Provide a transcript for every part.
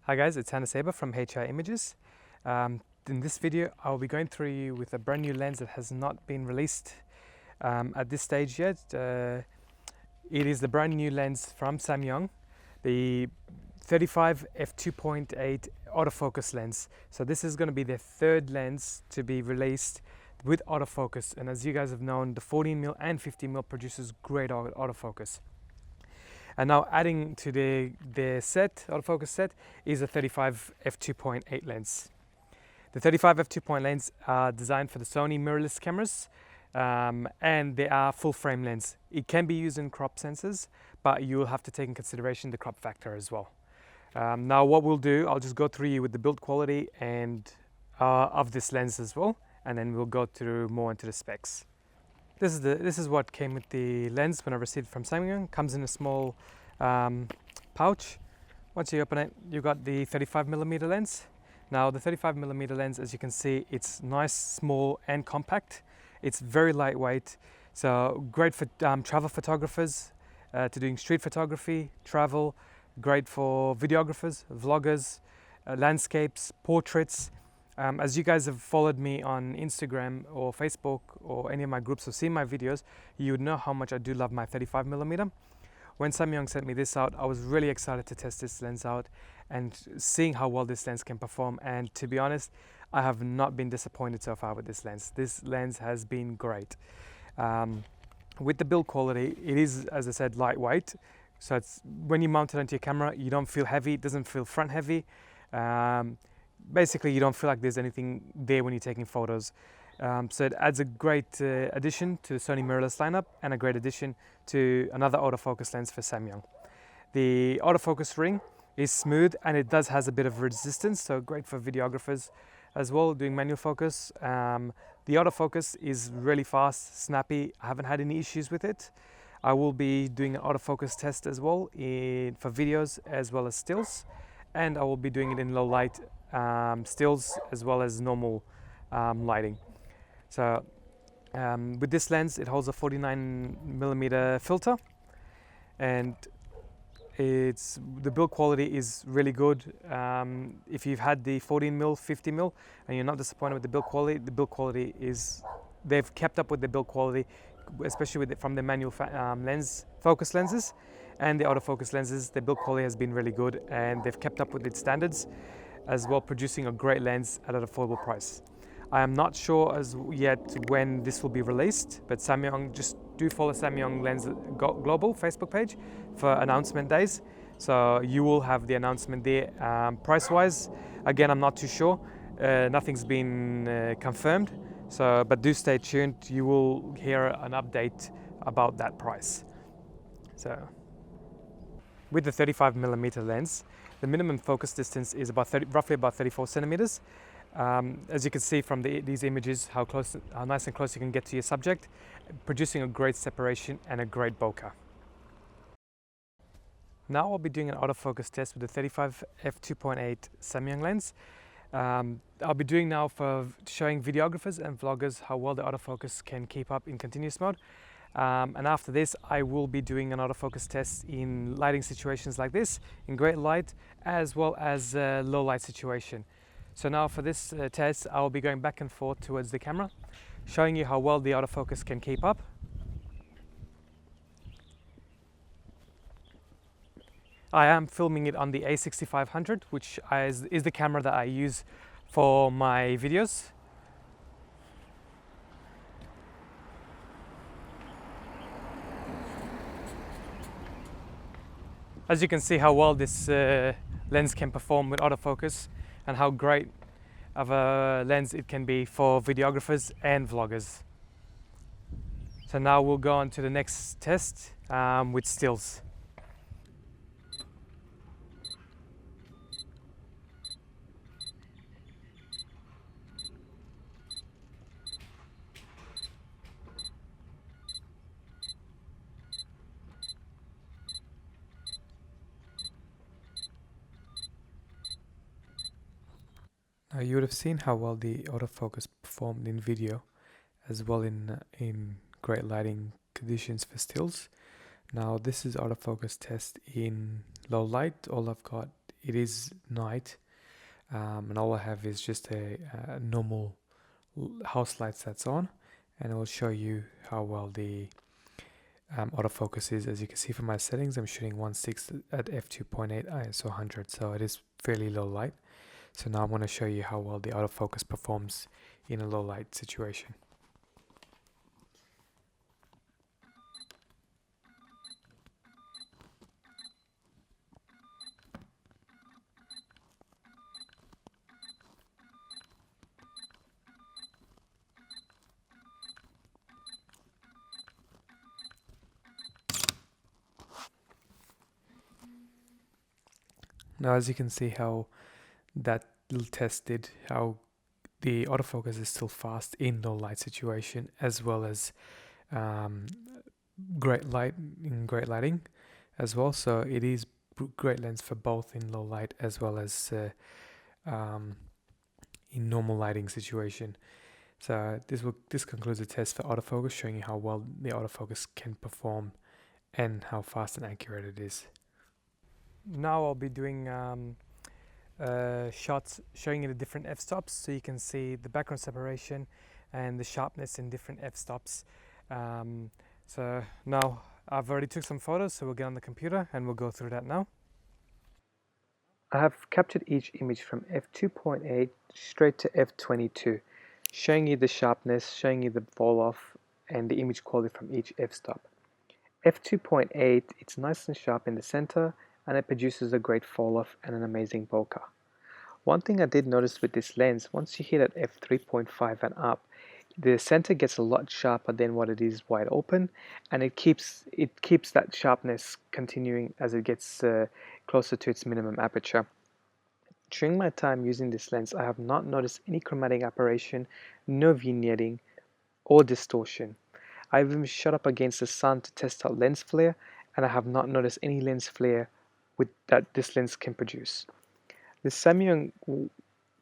Hi guys, it's Hannah Saber from HI Images. In this video, I'll be going through you with a brand new lens that has not been released at this stage yet. It is the brand new lens from Samyang, the 35 f2.8 autofocus lens. So this is going to be the third lens to be released with autofocus. And as you guys have known, the 14mm and 50mm produces great autofocus. And now adding to the autofocus set is a 35 f2.8 lens. The 35 f2.8 lens are designed for the Sony mirrorless cameras, and they are full frame lens. It can be used in crop sensors, but you will have to take in consideration the crop factor as well. Now what we'll do, I'll just go through you with the build quality and of this lens as well, and then we'll go through more into the specs. This is what came with the lens when I received it from Samyang. Comes in a small pouch. Once you open it, you've got the 35mm lens. Now the 35mm lens, as you can see, it's nice, small and compact. It's very lightweight, so great for travel photographers, to doing street photography, travel, great for videographers, vloggers, landscapes, portraits. As you guys have followed me on Instagram or Facebook or any of my groups or seen my videos, you would know how much I do love my 35mm. When Samyang sent me this out, I was really excited to test this lens out and seeing how well this lens can perform. And to be honest, I have not been disappointed so far with this lens. This lens has been great. With the build quality, it is, as I said, lightweight. So it's, when you mount it onto your camera, you don't feel heavy. It doesn't feel front heavy. Basically, you don't feel like there's anything there when you're taking photos. So it adds a great addition to the Sony mirrorless lineup and a great addition to another autofocus lens for Samyang. The autofocus ring is smooth and it has a bit of resistance, so great for videographers as well doing manual focus. The autofocus is really fast, snappy. I haven't had any issues with it. I will be doing an autofocus test as well for videos as well as stills, and I will be doing it in low light stills as well as normal lighting. So with this lens, it holds a 49mm filter, and the build quality is really good. If you've had the 14mm, 50mm and you're not disappointed with the build quality is, they've kept up with the build quality, especially from the manual focus lenses and the autofocus lenses. The build quality has been really good and they've kept up with its standards as well, producing a great lens at an affordable price. I am not sure as yet when this will be released, but Samyang, just do follow Samyang Lens Global Facebook page for announcement days. So you will have the announcement there. Price-wise, again, I'm not too sure. Nothing's been confirmed. So, but do stay tuned. You will hear an update about that price. So, with the 35mm lens, the minimum focus distance is roughly about 34 centimeters. As you can see from these images, how nice and close you can get to your subject, producing a great separation and a great bokeh. Now I'll be doing an autofocus test with the 35 f2.8 Samyang lens. I'll be doing now for showing videographers and vloggers how well the autofocus can keep up in continuous mode. And after this, I will be doing an autofocus test in lighting situations like this, in great light, as well as low light situation. So now for this test, I will be going back and forth towards the camera, showing you how well the autofocus can keep up. I am filming it on the A6500, which is the camera that I use for my videos. As you can see how well this lens can perform with autofocus and how great of a lens it can be for videographers and vloggers. So now we'll go on to the next test with stills. Now you would have seen how well the autofocus performed in video, as well in great lighting conditions for stills. Now this is autofocus test in low light. All I've got it is night, and all I have is just a normal house lights that's on, and it will show you how well the autofocus is. As you can see from my settings, I'm shooting 1.6 at f2.8 ISO 100, so it is fairly low light. So now I'm going to show you how well the autofocus performs in a low light situation. Now, as you can see how that little test did, how the autofocus is still fast in low light situation, as well as great lighting as well. So it is great lens for both in low light as well as in normal lighting situation. So this concludes the test for autofocus, showing you how well the autofocus can perform and how fast and accurate it is. Now I'll be doing shots showing you the different f-stops, so you can see the background separation and the sharpness in different f-stops. So now I've already took some photos, so we'll get on the computer and we'll go through that now. I have captured each image from f2.8 straight to f22, showing you the sharpness, showing you the fall off and the image quality from each f-stop. f2.8, it's nice and sharp in the center, and it produces a great fall off and an amazing bokeh. One thing I did notice with this lens, once you hit at f3.5 and up, the center gets a lot sharper than what it is wide open, and it keeps that sharpness continuing as it gets closer to its minimum aperture. During my time using this lens, I have not noticed any chromatic aberration, no vignetting or distortion. I've even shot up against the sun to test out lens flare, and I have not noticed any lens flare that this lens can produce. The Samyang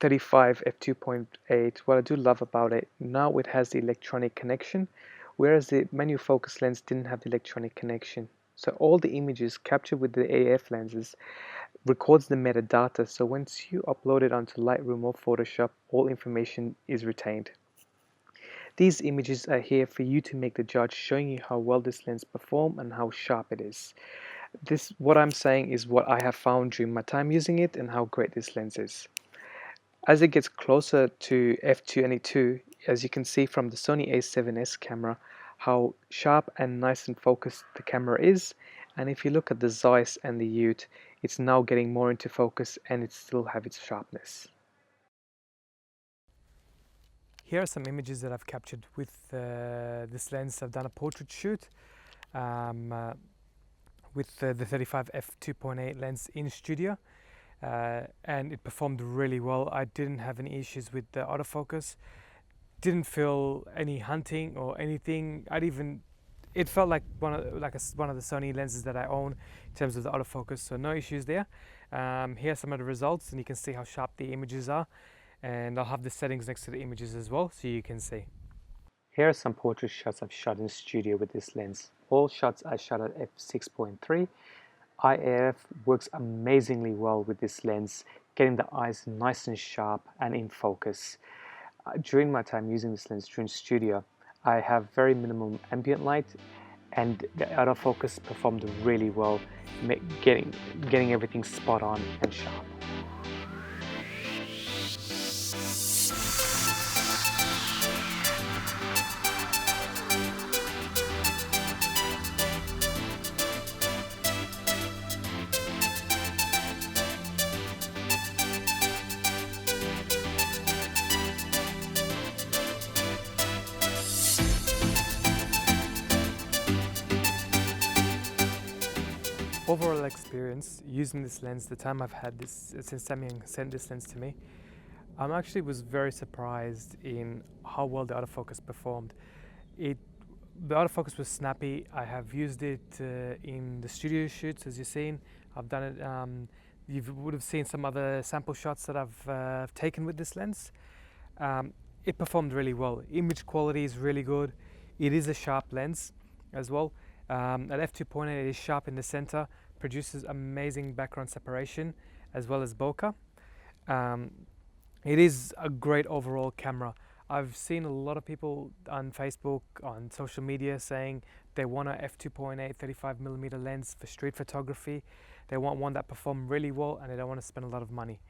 35 f2.8, what I do love about it, now it has the electronic connection, whereas the manual focus lens didn't have the electronic connection. So all the images captured with the AF lenses records the metadata, so once you upload it onto Lightroom or Photoshop, all information is retained. These images are here for you to make the judge, showing you how well this lens performs and how sharp it is. What I'm saying is what I have found during my time using it and how great this lens is. As it gets closer to f2.2, as you can see from the Sony A7S camera, how sharp and nice and focused the camera is. And if you look at the Zeiss and the Ute, it's now getting more into focus and it still have its sharpness. Here are some images that I've captured with this lens. I've done a portrait shoot with the 35 f2.8 lens in studio, and it performed really well. I didn't have any issues with the autofocus, didn't feel any hunting or anything. It felt like one of the Sony lenses that I own in terms of the autofocus, so no issues there. Here are some of the results, and you can see how sharp the images are, and I'll have the settings next to the images as well so you can see. Here are some portrait shots I've shot in studio with this lens. All shots I shot at f6.3. IAF works amazingly well with this lens, getting the eyes nice and sharp and in focus. During my time using this lens during studio, I have very minimum ambient light, and the autofocus performed really well, getting everything spot on and sharp. Overall experience using this lens, the time I've had this since Samyang sent this lens to me, I actually was very surprised in how well the autofocus performed. The autofocus was snappy. I have used it in the studio shoots, as you've seen. I've done it. You would have seen some other sample shots that I've taken with this lens. It performed really well. Image quality is really good. It is a sharp lens as well. At f2.8 it is sharp in the center, produces amazing background separation, as well as bokeh. It is a great overall camera. I've seen a lot of people on Facebook, on social media, saying they want a f2.8 35mm lens for street photography. They want one that performs really well and they don't want to spend a lot of money.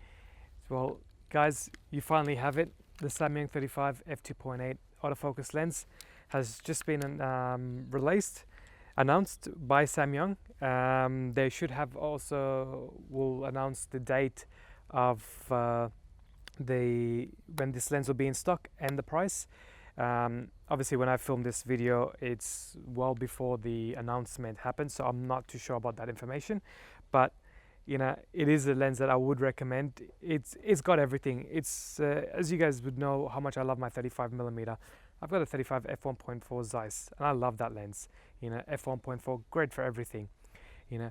Well, guys, you finally have it. The Samyang 35 f2.8 autofocus lens has just been announced by Samyang. They should have also will announce the date of when this lens will be in stock and the price. Obviously, when I filmed this video, it's well before the announcement happened, so I'm not too sure about that information. But you know, it is a lens that I would recommend. It's got everything. It's as you guys would know how much I love my 35mm. I've got a 35 f1.4 Zeiss, and I love that lens. You know, f1.4, great for everything. You know,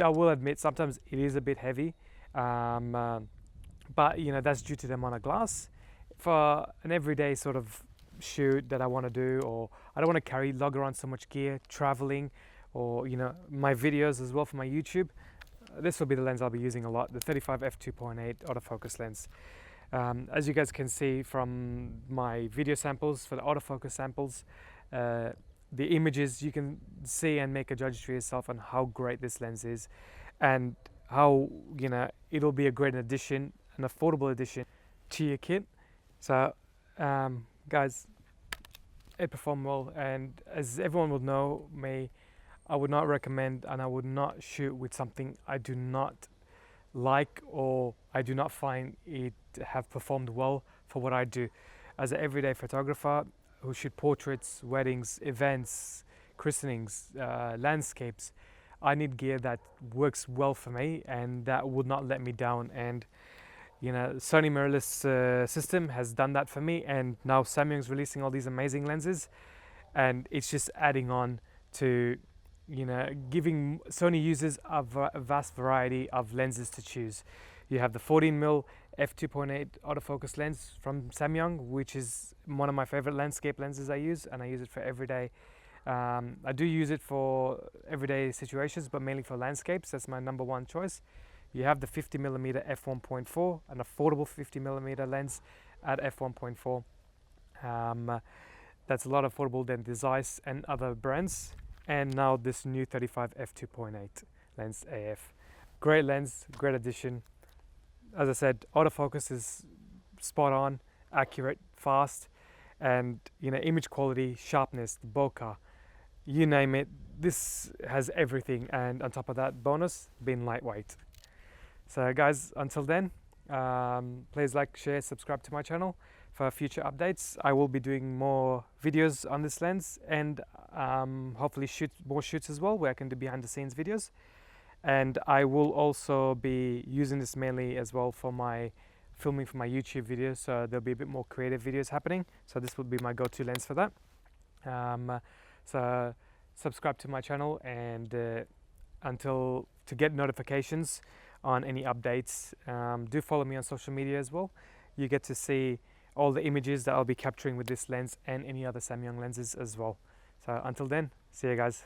I will admit sometimes it is a bit heavy. But you know, that's due to the amount of glass. For an everyday sort of shoot that I want to do, or I don't want to lug around so much gear traveling, or you know, my videos as well for my YouTube, this will be the lens I'll be using a lot, the 35 f2.8 autofocus lens. As you guys can see from my video samples, for the autofocus samples, the images, you can see and make a judge for yourself on how great this lens is, and how, you know, it'll be a great addition, an affordable addition to your kit. So guys, it performed well, and as everyone will know me, I would not recommend and I would not shoot with something I do not like, or I do not find it have performed well for what I do. As an everyday photographer who shoot portraits, weddings, events, christenings, landscapes, I need gear that works well for me and that would not let me down. And you know, Sony mirrorless system has done that for me, and now Samyang's releasing all these amazing lenses, and it's just adding on to, you know, giving Sony users a vast variety of lenses to choose. You have the 14mm f2.8 autofocus lens from Samyang, which is one of my favorite landscape lenses I use, and I use it for everyday. I do use it for everyday situations, but mainly for landscapes. That's my number one choice. You have the 50mm f1.4, an affordable 50mm lens at f1.4. That's a lot affordable than the Zeiss and other brands. And now this new 35 f2.8 lens AF. Great lens, great addition. As I said, autofocus is spot on, accurate, fast, and you know, image quality, sharpness, bokeh, you name it, this has everything. And on top of that, bonus, being lightweight. So guys, until then, please like, share, subscribe to my channel for future updates. I will be doing more videos on this lens, and hopefully more shoots as well, where I can do behind the scenes videos. And I will also be using this mainly as well for my filming for my YouTube videos, so there'll be a bit more creative videos happening. So this will be my go-to lens for that. So subscribe to my channel, and to get notifications on any updates. Do follow me on social media as well. You get to see all the images that I'll be capturing with this lens and any other Samyang lenses as well. So until then, see you guys.